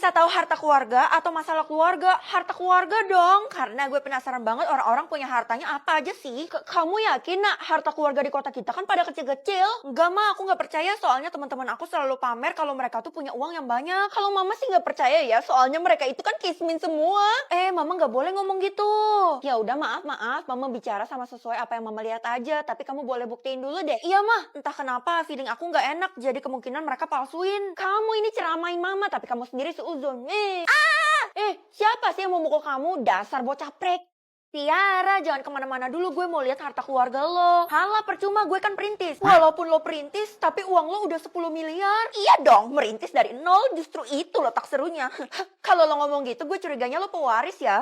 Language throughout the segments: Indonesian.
bisa tahu harta keluarga atau masalah keluarga? Harta keluarga dong, karena gue penasaran banget orang-orang punya hartanya apa aja sih. Kamu yakin nak harta keluarga di kota kita kan pada kecil-kecil? Enggak mah, aku nggak percaya soalnya teman-teman aku selalu pamer kalau mereka tuh punya uang yang banyak. Kalau mama sih nggak percaya ya, soalnya mereka itu kan kismin semua. Mama nggak boleh ngomong gitu. Ya udah maaf, mama bicara sama sesuai apa yang mama lihat aja, tapi kamu boleh buktiin dulu deh. Iya mah, entah kenapa feeling aku nggak enak, jadi kemungkinan mereka palsuin. Kamu ini ceramain mama, tapi kamu sendiri seuzon. Siapa sih yang mau mukul kamu? Dasar bocah prek. Tiara, jangan kemana-mana dulu, gue mau lihat harta keluarga lo. Halah, percuma, gue kan perintis. Walaupun lo perintis, tapi uang lo udah 10 miliar. Iya dong, merintis dari nol, justru itu letak serunya. Kalau lo ngomong gitu, gue curiganya lo pewaris ya.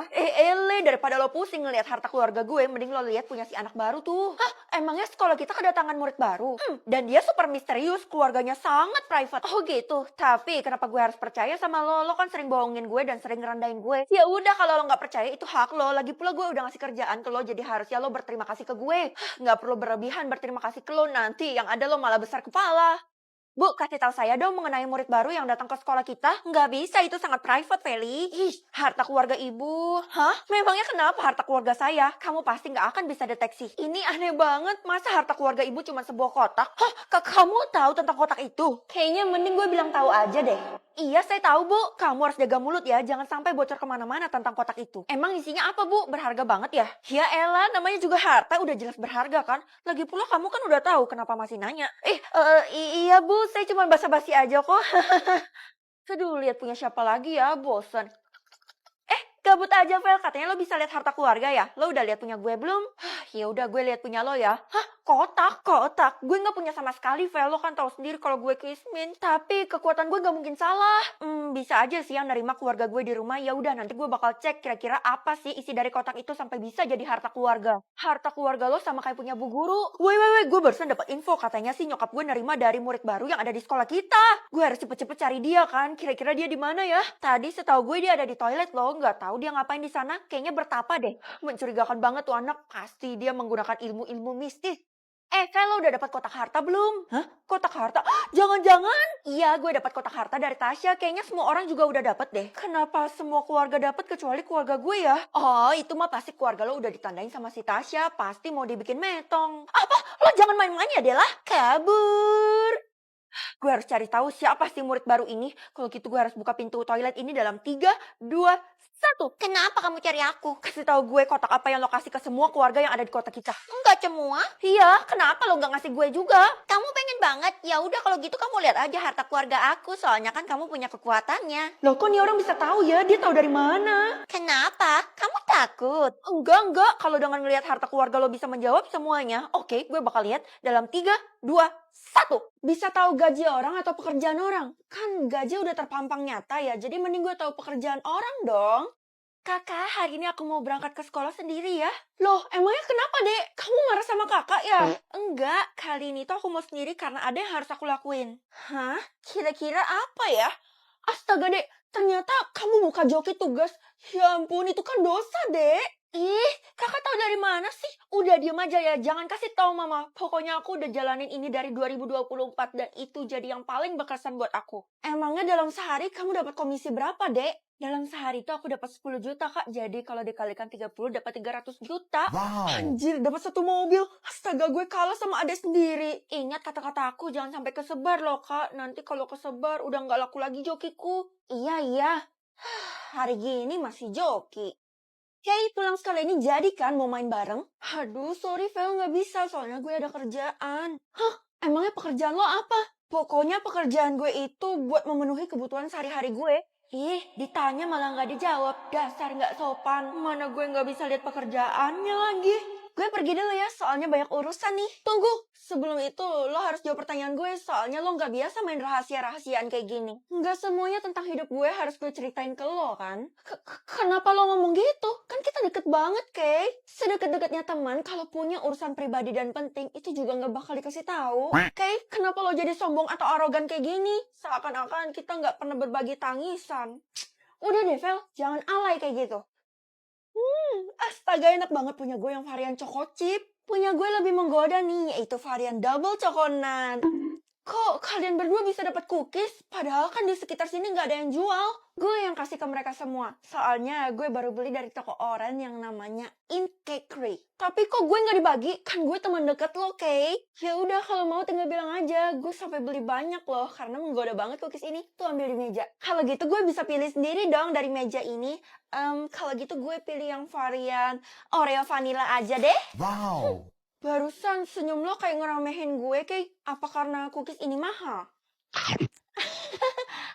Daripada lo pusing ngelihat harta keluarga gue, mending lo lihat punya si anak baru tuh. Emangnya sekolah kita kedatangan murid baru? Dan dia super misterius, keluarganya sangat private. Oh gitu, tapi kenapa gue harus percaya sama lo? Lo kan sering bohongin gue dan sering ngerendahin gue. Ya udah, kalau lo nggak percaya itu hak lo. Lagi pula gue udah ngasih kerjaan ke lo, jadi harusnya lo berterima kasih ke gue. Nggak perlu berlebihan berterima kasih ke lo, nanti yang ada lo malah besar kepala. Bu, kasih tahu saya dong mengenai murid baru yang datang ke sekolah kita. Nggak bisa, itu sangat private, Feli. Harta keluarga ibu. Hah? Memangnya kenapa harta keluarga saya? Kamu pasti nggak akan bisa deteksi. Ini aneh banget, masa harta keluarga ibu cuma sebuah kotak? Hah? Kamu tahu tentang kotak itu? Kayaknya mending gue bilang tahu aja deh. Iya, saya tahu, Bu. Kamu harus jaga mulut ya, jangan sampai bocor kemana-mana tentang kotak itu. Emang isinya apa, Bu? Berharga banget ya? Ya elah, namanya juga harta, udah jelas berharga kan? Lagi pula kamu kan udah tahu, kenapa masih nanya? Iya, Bu, saya cuma basa-basi aja kok. Aduh, lihat punya siapa lagi ya, bosan. Gabut aja, Vel. Katanya lo bisa lihat harta keluarga ya? Lo udah lihat punya gue belum? Ya udah, gue lihat punya lo ya. Hah? Kotak? Gue nggak punya sama sekali, Vel. Lo kan tahu sendiri kalau gue kismin. Tapi kekuatan gue nggak mungkin salah. Bisa aja sih yang nerima keluarga gue di rumah. Ya udah, nanti gue bakal cek kira-kira apa sih isi dari kotak itu sampai bisa jadi harta keluarga. Harta keluarga lo sama kayak punya bu guru. Woi, gue barusan dapat info katanya sih nyokap gue nerima dari murid baru yang ada di sekolah kita. Gue harus cepet-cepet cari dia kan. Kira-kira dia di mana ya? Tadi setahu gue dia ada di toilet loh. Nggak tahu dia ngapain di sana, kayaknya bertapa deh. Mencurigakan banget tuh anak, pasti dia menggunakan ilmu-ilmu mistis. Vel, lo udah dapat kotak harta belum? Hah? Kotak harta? Jangan-jangan? Iya, gue dapat kotak harta dari Tasya. Kayaknya semua orang juga udah dapat deh. Kenapa semua keluarga dapat kecuali keluarga gue ya? Oh, itu mah pasti keluarga lo udah ditandain sama si Tasya. Pasti mau dibikin metong. Apa? Lo jangan main-main ya, Dela. Kabur. Gue harus cari tahu siapa sih murid baru ini. Kalau gitu gue harus buka pintu toilet ini dalam 3, 2, 1. Kenapa kamu cari aku? Kasih tahu gue kotak apa yang lo kasih ke semua keluarga yang ada di kota kita. Enggak semua. Iya, kenapa lo nggak ngasih gue juga? Kamu pengen banget. Ya udah kalau gitu kamu lihat aja harta keluarga aku. Soalnya kan kamu punya kekuatannya. Loh, kok nih orang bisa tahu ya? Dia tahu dari mana? Kenapa? Kamu takut? Enggak. Kalau dengan ngelihat harta keluarga lo bisa menjawab semuanya. Oke, gue bakal lihat dalam 3, 2, 1. Bisa tahu gaji orang atau pekerjaan orang? Kan gaji udah terpampang nyata ya, jadi mending gue tahu pekerjaan orang dong. Kakak, hari ini aku mau berangkat ke sekolah sendiri ya. Loh, emangnya kenapa, Dek? Kamu marah sama kakak ya? Enggak, kali ini tuh aku mau sendiri karena ada yang harus aku lakuin. Hah? Kira-kira apa ya? Astaga, Dek, ternyata kamu buka joki tugas. Ya ampun, itu kan dosa, Dek. Kakak tahu dari mana sih? Udah diem aja ya, jangan kasih tahu mama. Pokoknya aku udah jalanin ini dari 2024 dan itu jadi yang paling berkesan buat aku. Emangnya dalam sehari kamu dapat komisi berapa, Dek? Dalam sehari itu aku dapat 10 juta, Kak. Jadi kalau dikalikan 30 dapat 300 juta. Wow. Anjir, dapat satu mobil. Astaga, gue kalah sama adek sendiri. Ingat kata-kata aku, jangan sampai kesebar loh, Kak. Nanti kalau kesebar udah nggak laku lagi jokiku. Iya. Hari gini masih joki. Hey, pulang sekali ini jadi kan mau main bareng? Aduh, sorry Vel, nggak bisa soalnya gue ada kerjaan. Hah? Emangnya pekerjaan lo apa? Pokoknya pekerjaan gue itu buat memenuhi kebutuhan sehari-hari gue. Ditanya malah nggak dijawab. Dasar nggak sopan. Mana gue nggak bisa lihat pekerjaannya lagi. Gue pergi dulu ya, soalnya banyak urusan nih. Tunggu, sebelum itu lo harus jawab pertanyaan gue, soalnya lo nggak biasa main rahasia-rahasiaan kayak gini. Nggak semuanya tentang hidup gue harus gue ceritain ke lo kan? Kenapa lo ngomong gitu? Kan kita deket banget, Kay. Sedekat-dekatnya teman, kalau punya urusan pribadi dan penting, itu juga nggak bakal dikasih tahu. Kay, kenapa lo jadi sombong atau arogan kayak gini? Seakan-akan kita nggak pernah berbagi tangisan. Udah deh, Vel, jangan alay kayak gitu. Astaga, enak banget punya gue yang varian choco chip. Punya gue lebih menggoda nih, yaitu varian double coconut. Kok kalian berdua bisa dapat cookies? Padahal kan di sekitar sini nggak ada yang jual. Gue yang kasih ke mereka semua. Soalnya gue baru beli dari toko oren yang namanya In Cakery. Tapi kok gue nggak dibagi? Kan gue teman deket lo, Kay. Ya udah kalau mau tinggal bilang aja. Gue sampai beli banyak loh karena menggoda banget cookies ini. Tuh ambil di meja. Kalau gitu gue bisa pilih sendiri dong dari meja ini. Kalau gitu gue pilih yang varian Oreo vanilla aja deh. Wow. Barusan senyum lo kayak ngeramehin gue, Kay. Apa karena cookies ini mahal?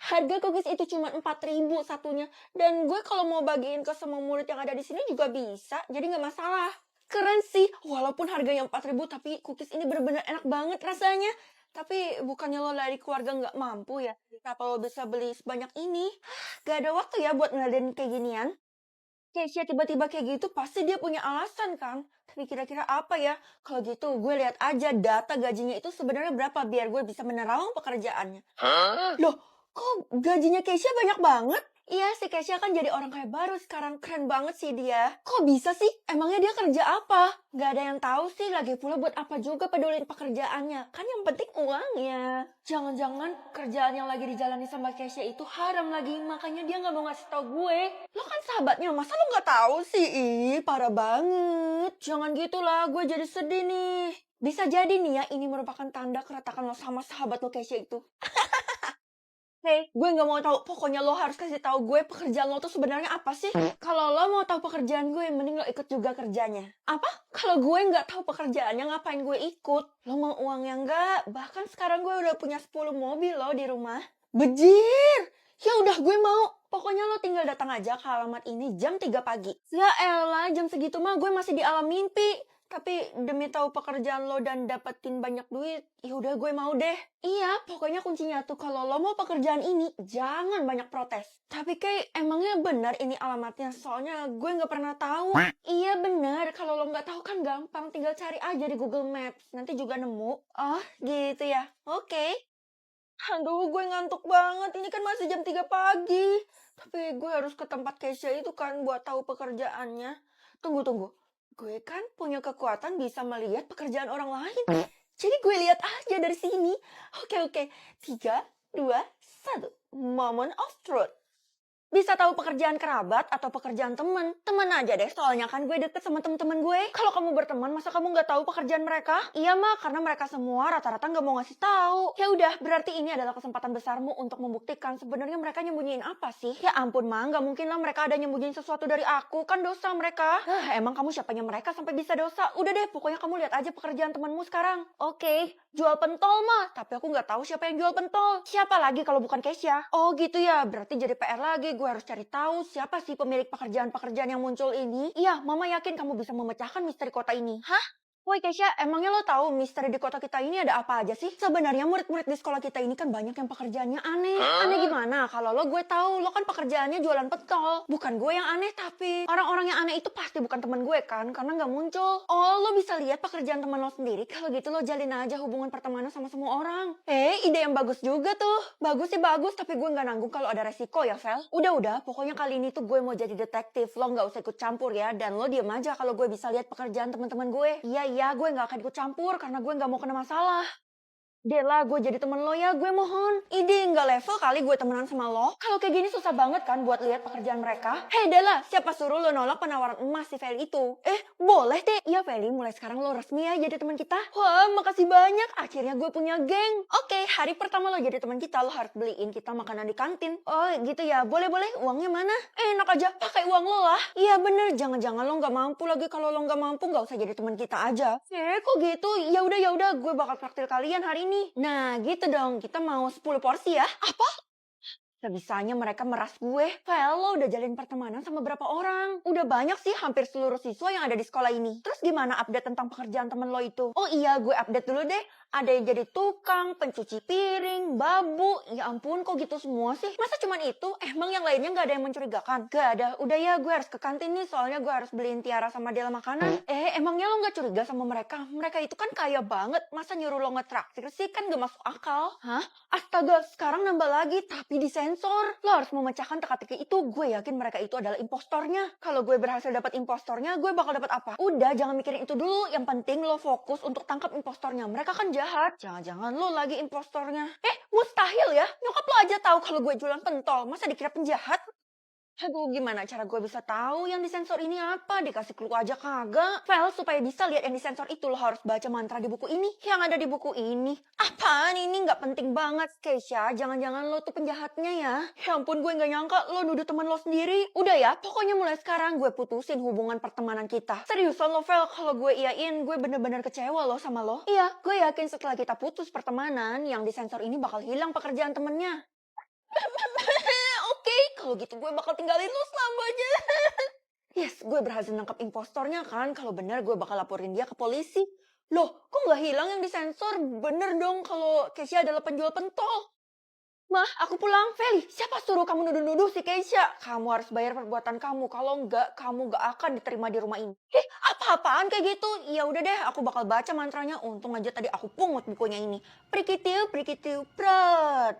Harga cookies itu cuma 4.000 satunya. Dan gue kalau mau bagiin ke semua murid yang ada di sini juga bisa. Jadi nggak masalah. Keren sih. Walaupun harganya 4.000 tapi cookies ini bener-bener enak banget rasanya. Tapi bukannya lo dari keluarga nggak mampu ya? Kenapa lo bisa beli sebanyak ini? Gak ada waktu ya buat ngeladenin kayak ginian. Keisha tiba-tiba kayak gitu pasti dia punya alasan kan. Tapi kira-kira apa ya? Kalau gitu gue lihat aja data gajinya itu sebenarnya berapa biar gue bisa menerawang pekerjaannya. Loh, kok gajinya Keisha banyak banget? Iya si Keisha kan jadi orang kaya baru sekarang. Keren banget sih dia. Kok bisa sih? Emangnya dia kerja apa? Gak ada yang tahu sih. Lagi pula buat apa juga pedulin pekerjaannya. Kan yang penting uangnya. Jangan-jangan kerjaan yang lagi dijalani sama Keisha itu haram lagi. Makanya dia gak mau ngasih tahu gue. Lo kan sahabatnya. Masa lo gak tahu sih? Ih, parah banget. Jangan gitulah. Gue jadi sedih nih. Bisa jadi nih ya. Ini merupakan tanda keretakan lo sama sahabat lo Keisha itu. Hey, gue nggak mau tahu. Pokoknya lo harus kasih tahu gue pekerjaan lo tuh sebenarnya apa sih? Kalau lo mau tahu pekerjaan gue, mending lo ikut juga kerjanya. Apa? Kalau gue nggak tahu pekerjaannya, ngapain gue ikut? Lo mau uangnya nggak? Bahkan sekarang gue udah punya 10 mobil lo di rumah. Bejir! Ya udah gue mau. Pokoknya lo tinggal datang aja ke alamat ini jam 3 pagi. Ya elah, jam segitu mah gue masih di alam mimpi. Tapi demi tahu pekerjaan lo dan dapetin banyak duit, ya udah gue mau deh. Iya, pokoknya kuncinya tuh kalau lo mau pekerjaan ini, jangan banyak protes. Tapi kayak emangnya benar ini alamatnya, soalnya gue nggak pernah tahu. Iya benar, kalau lo nggak tahu kan gampang, tinggal cari aja di Google Maps, nanti juga nemu. Oh, gitu ya. Oke. Aduh, gue ngantuk banget. Ini kan masih jam 3 pagi. Tapi gue harus ke tempat Keisha itu kan buat tahu pekerjaannya. Tunggu. Gue kan punya kekuatan bisa melihat pekerjaan orang lain. Jadi gue lihat aja dari sini. Oke. 3, 2, 1. Moment of truth. Bisa tahu pekerjaan kerabat atau pekerjaan teman. Teman aja deh, soalnya kan gue deket sama teman-teman gue. Kalau kamu berteman, masa kamu nggak tahu pekerjaan mereka? Iya mah, karena mereka semua rata-rata nggak mau ngasih tahu. Ya udah, berarti ini adalah kesempatan besarmu untuk membuktikan sebenarnya mereka nyembunyiin apa sih? Ya ampun mah, nggak mungkin lah mereka ada nyembunyiin sesuatu dari aku. Kan dosa mereka. Emang kamu siapanya mereka sampai bisa dosa? Udah deh, pokoknya kamu lihat aja pekerjaan temanmu sekarang. Oke, jual pentol mah. Tapi aku nggak tahu siapa yang jual pentol. Siapa lagi kalau bukan Keisha? Oh gitu ya, berarti jadi PR lagi. Gue harus cari tahu siapa sih pemilik pekerjaan-pekerjaan yang muncul ini. Iya, Mama yakin kamu bisa memecahkan misteri kota ini. Hah? Woi Keisha, emangnya lo tahu misteri di kota kita ini ada apa aja sih? Sebenarnya murid-murid di sekolah kita ini kan banyak yang pekerjaannya aneh. Aneh gimana? Kalau lo gue tahu, lo kan pekerjaannya jualan pentol. Bukan gue yang aneh, tapi orang-orang yang aneh itu pasti bukan teman gue kan, karena nggak muncul. Oh, lo bisa lihat pekerjaan teman lo sendiri. Kalau gitu lo jalin aja hubungan pertemanan sama semua orang. Ide yang bagus juga tuh. Bagus sih bagus, tapi gue nggak nanggung kalau ada resiko ya, Vel. Udah, pokoknya kali ini tuh gue mau jadi detektif. Lo nggak usah ikut campur ya, dan lo diem aja kalau gue bisa lihat pekerjaan teman-teman gue. Iya, gue nggak akan ikut campur karena gue nggak mau kena masalah. Dela, gue jadi temen lo ya, gue mohon. Ide nggak level kali gue temenan sama lo. Kalau kayak gini susah banget kan buat lihat pekerjaan mereka. Hei Dela, siapa suruh lo nolak penawaran emas si Feli itu? Boleh deh. Iya Feli, mulai sekarang lo resmi ya jadi teman kita. Wah, makasih banyak. Akhirnya gue punya geng. Oke, hari pertama lo jadi teman kita, lo harus beliin kita makanan di kantin. Oh gitu ya, boleh. Uangnya mana? Enak aja, pakai uang lo lah. Iya bener, jangan-jangan lo nggak mampu lagi. Kalau lo nggak mampu, nggak usah jadi teman kita aja. Kok gitu? Ya udah, gue bakal traktir kalian hari ini. Nah gitu dong, kita mau 10 porsi ya. Apa? Sebisanya mereka meras gue. Vel, lo udah jalin pertemanan sama berapa orang? Udah banyak sih, hampir seluruh siswa yang ada di sekolah ini. Terus gimana update tentang pekerjaan temen lo itu? Oh iya, gue update dulu deh. Ada yang jadi tukang, pencuci piring, babu. Ya ampun, kok gitu semua sih? Masa cuman itu? Emang yang lainnya gak ada yang mencurigakan? Gak ada. Udah ya, gue harus ke kantin nih. Soalnya gue harus beliin Tiara sama Dela makanan. Emangnya lo gak curiga sama mereka? Mereka itu kan kaya banget. Masa nyuruh lo ngetraktir sih? Kan gak masuk akal. Hah? Astaga, sekarang nambah lagi. Tapi disensor. Lo harus memecahkan teka-teki itu. Gue yakin mereka itu adalah impostornya. Kalau gue berhasil dapat impostornya, gue bakal dapat apa? Udah, jangan mikirin itu dulu. Yang penting lo fokus untuk tangkap impostornya. Mereka kan jahat. Jangan-jangan lo lagi impostornya. Mustahil ya. Nyokap lo aja tahu kalau gue jualan pentol. Masa dikira penjahat? Aduh, gimana cara gue bisa tahu yang disensor ini apa? Dikasih clue aja kagak. Vel, supaya bisa lihat yang disensor itu lo harus baca mantra di buku ini. Yang ada di buku ini. Apaan ini? Nggak penting banget, Keisha. Jangan-jangan lo tuh penjahatnya ya. Ya ampun, gue nggak nyangka lo nuduh teman lo sendiri. Udah ya, pokoknya mulai sekarang gue putusin hubungan pertemanan kita. Seriusan lo, Vel, kalau gue iyain, gue bener-bener kecewa lo sama lo. Iya, gue yakin setelah kita putus pertemanan, yang disensor ini bakal hilang pekerjaan temennya. Oke, kalau gitu gue bakal tinggalin lu selamanya. Yes, gue berhasil nangkap impostornya kan. Kalau bener gue bakal laporin dia ke polisi. Loh, kok nggak hilang yang disensor? Bener dong kalau Keisha adalah penjual pentol. Mah, aku pulang. Feli, siapa suruh kamu nuduh-nuduh si Keisha? Kamu harus bayar perbuatan kamu. Kalau enggak, kamu gak akan diterima di rumah ini. Apa-apaan kayak gitu? Ya udah deh, aku bakal baca mantranya. Untung aja tadi aku pungut bukunya ini. Prikitiu, prikitiu, prat.